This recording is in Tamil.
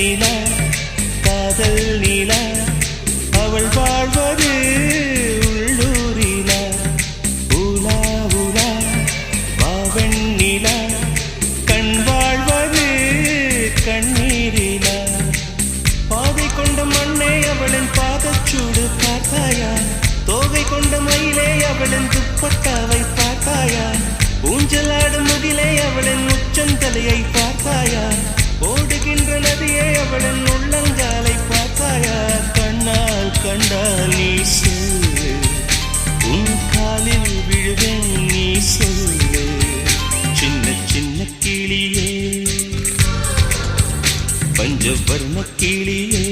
நிலா காதல் நிலா அவள் வாழ்வது உள்ளூரிலா உலா உலா வாவன் நிலா கண் வாழ்வது கண்ணீரிலா பாதை கொண்ட மண்ணே அவளின் பாதச்சூடு பார்த்தாயா தோகை கொண்ட மயிலே அவளின் துப்பட்டாவை பார்த்தாயா ஊஞ்சலாடும் முகிலே அவளின் உச்சந்தலையை பார்த்தாயா ஓடுகின்ற நதியே அவளின் உள்ளங்காலை பார்த்தாயா கண்ணால் கண்டால் நீ சொல்லு உன் காலில் விழுவேன் நீ சொல்லு சின்ன சின்ன கிளியே பஞ்சவர்ண கிளியே